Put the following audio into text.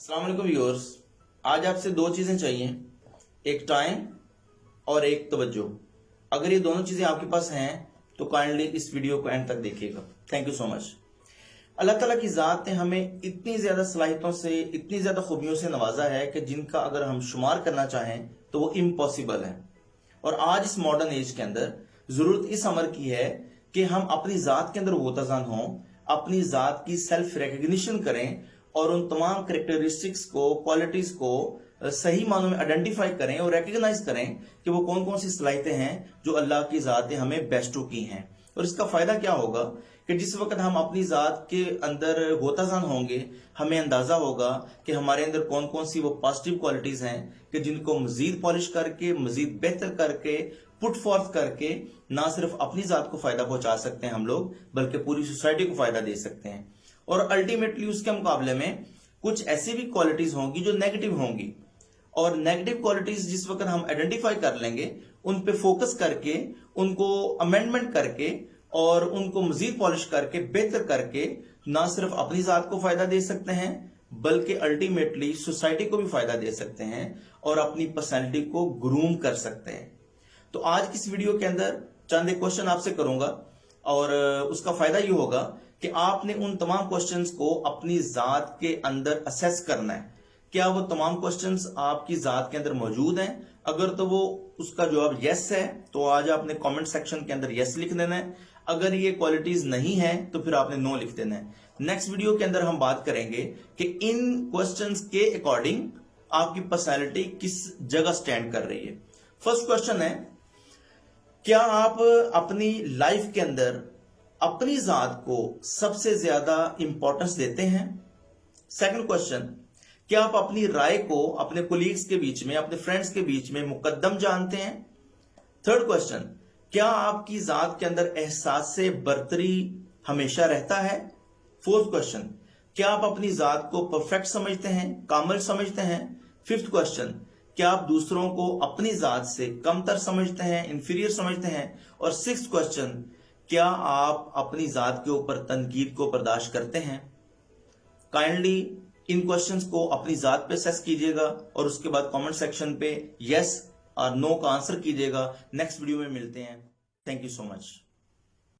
अस्सलाम वालेकुम व्यूअर्स। आज आपसे दो चीजें चाहिए, एक टाइम और एक तवज्जो। अगर ये दोनों चीजें आपके पास हैं तो काइंडली इस वीडियो को एंड तक देखिएगा। Thank you so much. Allah Ta'ala की जात ने हमें इतनी ज्यादा सलाहियतों से, इतनी ज्यादा खूबियों से नवाजा है कि जिनका अगर हम शुमार करना चाहें तो वो इम्पॉसिबल है। और आज इस मॉडर्न एज के अंदर जरूरत इस अमर की है कि हम अपनी जात के अंदर वोतज़ान हों, अपनी जात की सेल्फ रिकग्निशन करें और उन तमाम करेक्टरिस्टिक्स को, क्वालिटीज को सही मानों में आइडेंटिफाई करें और रिकग्नाइज करें कि वो कौन कौन सी सलाहियतें हैं जो अल्लाह की जात ने हमें बेस्टो की हैं। और इसका फायदा क्या होगा कि जिस वक्त हम अपनी जात के अंदर गोताजान होंगे, हमें अंदाजा होगा कि हमारे अंदर कौन कौन सी वो पॉजिटिव क्वालिटीज हैं कि जिनको मजीद पॉलिश करके, मजीद बेहतर करके, पुट फॉर्थ करके ना सिर्फ अपनी जात को फायदा पहुंचा सकते हैं हम लोग, बल्कि पूरी सोसाइटी को फायदा दे सकते हैं। और अल्टीमेटली उसके मुकाबले में कुछ ऐसी भी क्वालिटीज होंगी जो नेगेटिव होंगी, और नेगेटिव क्वालिटीज जिस वक्त हम आइडेंटिफाई कर लेंगे, उन पे फोकस करके, उनको अमेंडमेंट करके और उनको मजीद पॉलिश करके, बेहतर करके ना सिर्फ अपनी जात को फायदा दे सकते हैं बल्कि अल्टीमेटली सोसाइटी को भी फायदा दे सकते हैं और अपनी पर्सनैलिटी को ग्रूम कर सकते हैं। तो आज की इस वीडियो के अंदर चंद एक क्वेश्चन आपसे करूंगा और उसका फायदा ये होगा कि आपने उन तमाम क्वेश्चंस को अपनी जात के अंदर असेस करना है। क्या वो तमाम क्वेश्चंस आपकी जात के अंदर मौजूद हैं? अगर तो वो उसका जवाब यस है तो आज आपने कमेंट सेक्शन के अंदर यस लिख देना है। अगर ये क्वालिटीज नहीं है तो फिर आपने नो लिख देना है। नेक्स्ट वीडियो के अंदर हम बात करेंगे कि इन क्वेश्चंस के अकॉर्डिंग आपकी पर्सनैलिटी किस जगह स्टैंड कर रही है। फर्स्ट क्वेश्चन है, क्या आप अपनी लाइफ के अंदर अपनी जात को सबसे ज्यादा इंपॉर्टेंस देते हैं? सेकंड क्वेश्चन, क्या आप अपनी राय को अपने कोलीग्स के बीच में, अपने फ्रेंड्स के बीच में मुकद्दम जानते हैं? थर्ड क्वेश्चन, क्या आपकी जात के अंदर एहसास से बरतरी हमेशा रहता है? फोर्थ क्वेश्चन, क्या आप अपनी जात को परफेक्ट समझते हैं, कामिल समझते हैं? फिफ्थ क्वेश्चन, क्या आप दूसरों को अपनी जात से कमतर समझते हैं, इंफीरियर समझते हैं? और सिक्स्थ क्वेश्चन, क्या आप अपनी जात के ऊपर तनकीद को बर्दाश्त करते हैं? काइंडली इन क्वेश्चंस को अपनी जात पे सेस कीजिएगा और उसके बाद कमेंट सेक्शन पे यस और नो का आंसर कीजिएगा। नेक्स्ट वीडियो में मिलते हैं। Thank you so much.